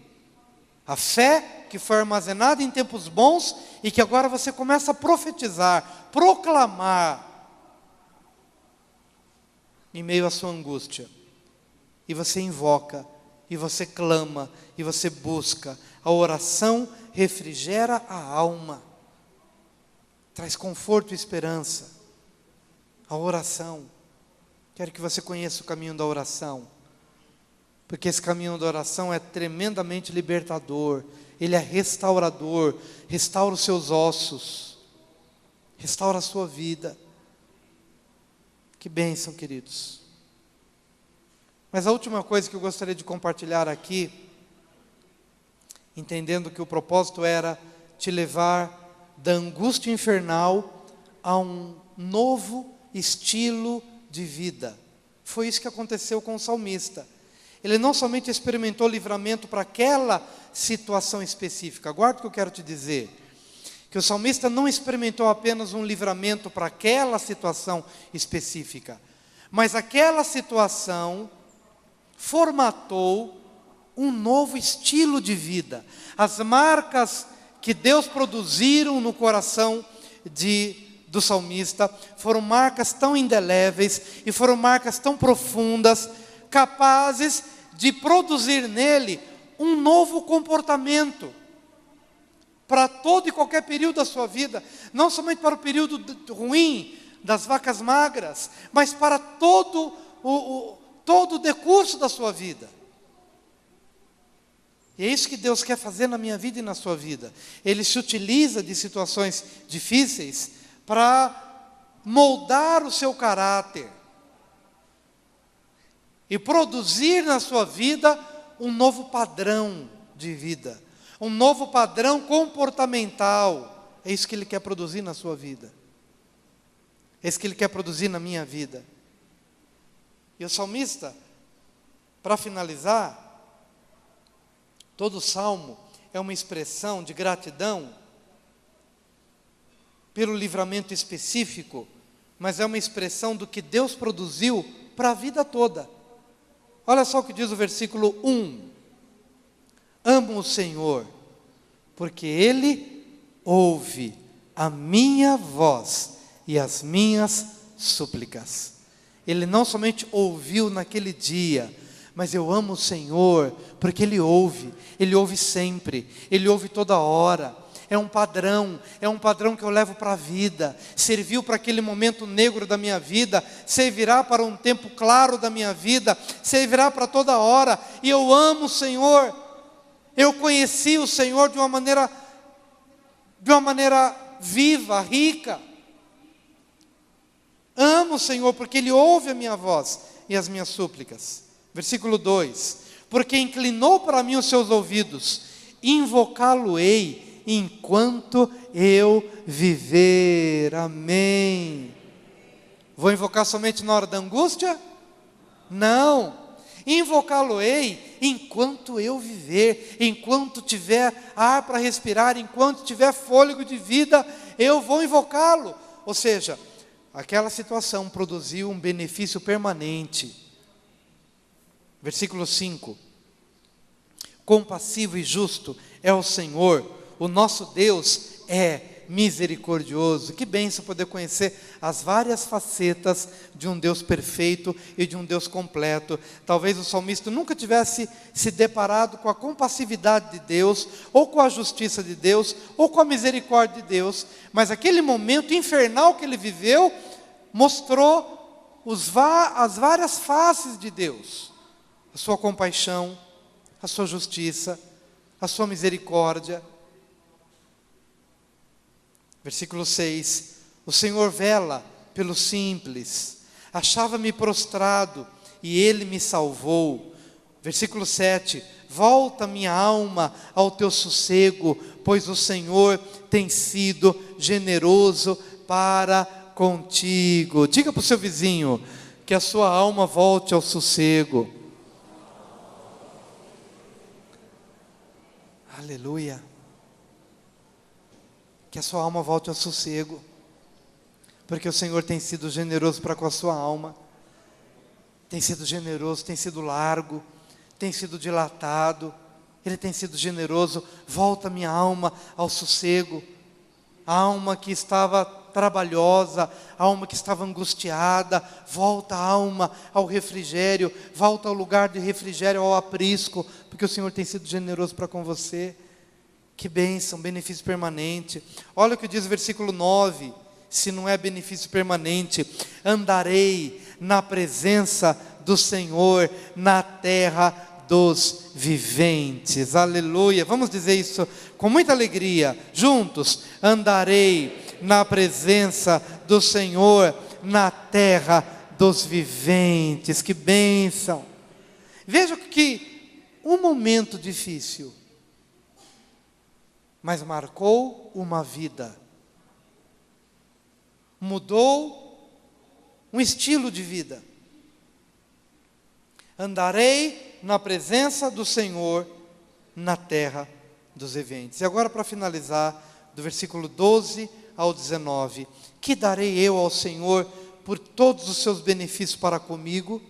A fé que foi armazenada em tempos bons e que agora você começa a profetizar, proclamar em meio à sua angústia. E você invoca, e você clama, e você busca. A oração refrigera a alma. Traz conforto e esperança. A oração. Quero que você conheça o caminho da oração. Porque esse caminho da oração é tremendamente libertador. Ele é restaurador. Restaura os seus ossos. Restaura a sua vida. Que bênção, queridos. Mas a última coisa que eu gostaria de compartilhar aqui, entendendo que o propósito era te levar da angústia infernal a um novo estilo de vida. Foi isso que aconteceu com o salmista. Ele não somente experimentou livramento para aquela situação específica. Guarda o que eu quero te dizer. Que o salmista não experimentou apenas um livramento para aquela situação específica. Mas aquela situação formatou um novo estilo de vida. As marcas que Deus produziram no coração do salmista foram marcas tão indeléveis e foram marcas tão profundas, capazes de produzir nele um novo comportamento para todo e qualquer período da sua vida, não somente para o período ruim das vacas magras, mas para todo o decurso da sua vida. E é isso que Deus quer fazer na minha vida e na sua vida. Ele se utiliza de situações difíceis para moldar o seu caráter e produzir na sua vida um novo padrão de vida, um novo padrão comportamental. É isso que Ele quer produzir na sua vida. É isso que Ele quer produzir na minha vida. E o salmista, para finalizar, todo salmo é uma expressão de gratidão pelo livramento específico, mas é uma expressão do que Deus produziu para a vida toda. Olha só o que diz o versículo 1. Amo o Senhor, porque Ele ouve a minha voz e as minhas súplicas. Ele não somente ouviu naquele dia, mas eu amo o Senhor, porque Ele ouve sempre, Ele ouve toda hora. É um padrão que eu levo para a vida. Serviu para aquele momento negro da minha vida, servirá para um tempo claro da minha vida, servirá para toda hora. E eu amo o Senhor. Eu conheci o Senhor de uma maneira viva, rica. Amo o Senhor porque Ele ouve a minha voz e as minhas súplicas. Versículo 2: porque inclinou para mim os seus ouvidos invocá-lo-ei enquanto eu viver. Amém. Vou invocar somente na hora da angústia? Não. Invocá-lo-ei enquanto eu viver, enquanto tiver ar para respirar, enquanto tiver fôlego de vida, eu vou invocá-lo. Ou seja, aquela situação produziu um benefício permanente. Versículo 5. Compassivo e justo é o Senhor, o nosso Deus é misericordioso. Que bênção poder conhecer as várias facetas de um Deus perfeito e de um Deus completo. Talvez o salmista nunca tivesse se deparado com a compassividade de Deus, ou com a justiça de Deus, ou com a misericórdia de Deus, mas aquele momento infernal que ele viveu, mostrou as várias faces de Deus, a sua compaixão, a sua justiça, a sua misericórdia. Versículo 6, o Senhor vela pelo simples, achava-me prostrado e Ele me salvou. Versículo 7, volta minha alma ao teu sossego, pois o Senhor tem sido generoso para contigo. Diga para o seu vizinho, que a sua alma volte ao sossego. Aleluia. Que a sua alma volte ao sossego, porque o Senhor tem sido generoso para com a sua alma, tem sido generoso, tem sido largo, tem sido dilatado, Ele tem sido generoso. Volta minha alma ao sossego, a alma que estava trabalhosa, a alma que estava angustiada, volta a alma ao refrigério, volta ao lugar de refrigério, ao aprisco, porque o Senhor tem sido generoso para com você. Que bênção, benefício permanente. Olha o que diz o versículo 9, se não é benefício permanente: andarei na presença do Senhor na terra dos viventes. Aleluia, vamos dizer isso com muita alegria, juntos: andarei na presença do Senhor na terra dos viventes. Que bênção. Veja que um momento difícil, mas marcou uma vida, mudou um estilo de vida. Andarei na presença do Senhor na terra dos viventes. E agora, para finalizar, do versículo 12 ao 19: que darei eu ao Senhor por todos os seus benefícios para comigo?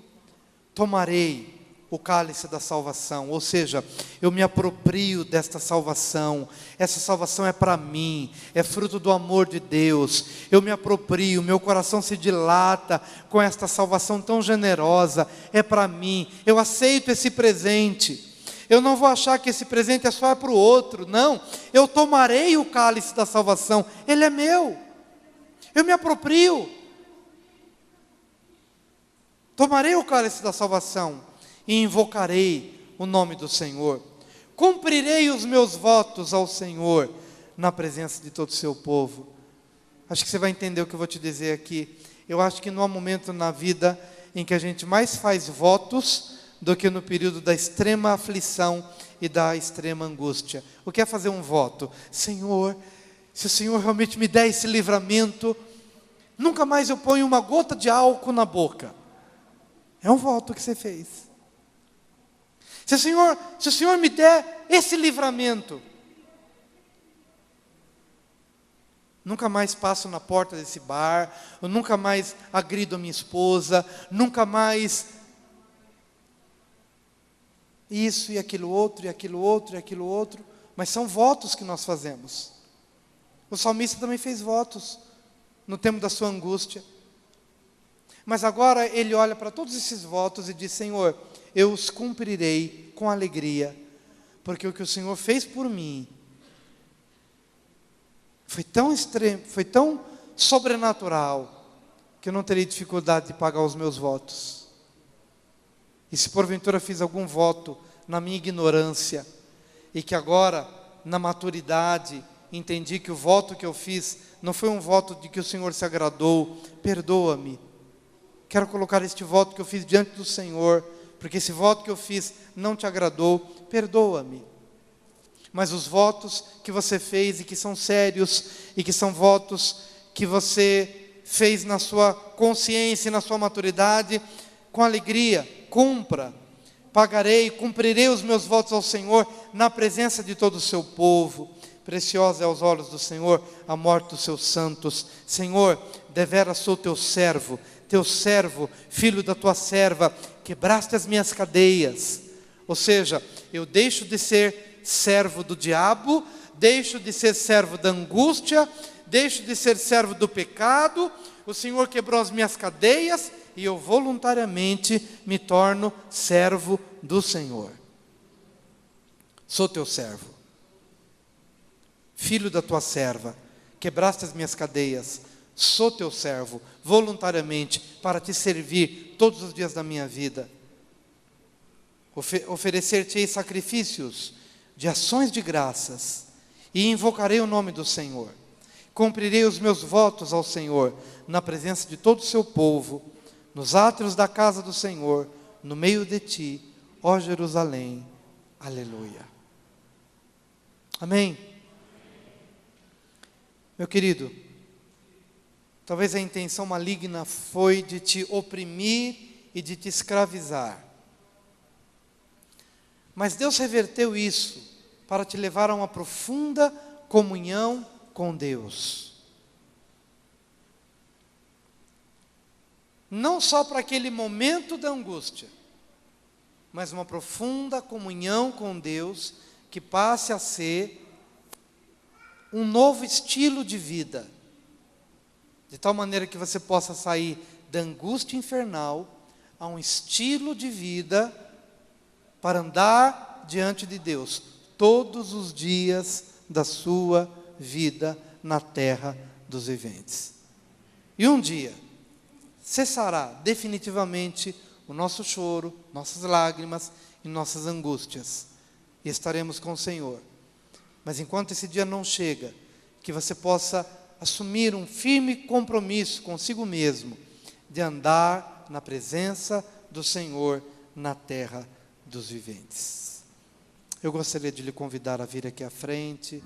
Tomarei o cálice da salvação, ou seja, eu me aproprio desta salvação. Essa salvação é para mim, é fruto do amor de Deus. Eu me aproprio, meu coração se dilata com esta salvação tão generosa. É para mim, eu aceito esse presente. Eu não vou achar que esse presente é só para o outro, não. Eu tomarei o cálice da salvação, ele é meu. Eu me aproprio. Tomarei o cálice da salvação e invocarei o nome do Senhor. Cumprirei os meus votos ao Senhor na presença de todo o seu povo. Acho que você vai entender o que eu vou te dizer aqui. Eu acho que não há momento na vida em que a gente mais faz votos do que no período da extrema aflição e da extrema angústia. O que é fazer um voto? Senhor, se o Senhor realmente me der esse livramento, nunca mais eu ponho uma gota de álcool na boca. É um voto que você fez. Se o Senhor me der esse livramento, nunca mais passo na porta desse bar, eu nunca mais agrido a minha esposa, nunca mais isso e aquilo outro, e aquilo outro, e aquilo outro. Mas são votos que nós fazemos. O salmista também fez votos no tempo da sua angústia. Mas agora ele olha para todos esses votos e diz: Senhor, eu os cumprirei com alegria, porque o que o Senhor fez por mim foi tão extremo, foi tão sobrenatural, que eu não terei dificuldade de pagar os meus votos. E se porventura fiz algum voto na minha ignorância, e que agora, na maturidade, entendi que o voto que eu fiz não foi um voto de que o Senhor se agradou, perdoa-me. Quero colocar este voto que eu fiz diante do Senhor, porque esse voto que eu fiz não te agradou, perdoa-me. mas os votos que você fez e que são sérios, e que são votos que você fez na sua consciência e na sua maturidade, com alegria, cumpra. Pagarei, cumprirei os meus votos ao Senhor na presença de todo o seu povo. Preciosa é aos olhos do Senhor a morte dos seus santos. Senhor, deveras sou teu servo, filho da tua serva, quebraste as minhas cadeias. Ou seja, eu deixo de ser servo do diabo, deixo de ser servo da angústia, deixo de ser servo do pecado. O Senhor quebrou as minhas cadeias e eu voluntariamente me torno servo do Senhor. Sou teu servo, filho da tua serva, quebraste as minhas cadeias, sou teu servo, voluntariamente, para te servir todos os dias da minha vida. Oferecer-te-ei sacrifícios de ações de graças, e invocarei o nome do Senhor. Cumprirei os meus votos ao Senhor, na presença de todo o seu povo, nos átrios da casa do Senhor, no meio de ti, ó Jerusalém. Aleluia. Amém. Meu querido, talvez a intenção maligna foi de te oprimir e de te escravizar. Mas Deus reverteu isso para te levar a uma profunda comunhão com Deus. Não só para aquele momento da angústia, mas uma profunda comunhão com Deus que passe a ser um novo estilo de vida, de tal maneira que você possa sair da angústia infernal a um estilo de vida para andar diante de Deus todos os dias da sua vida na terra dos viventes. E um dia cessará definitivamente o nosso choro, nossas lágrimas e nossas angústias, e estaremos com o Senhor. Mas enquanto esse dia não chega, que você possa assumir um firme compromisso consigo mesmo, de andar na presença do Senhor na terra dos viventes. Eu gostaria de lhe convidar a vir aqui à frente.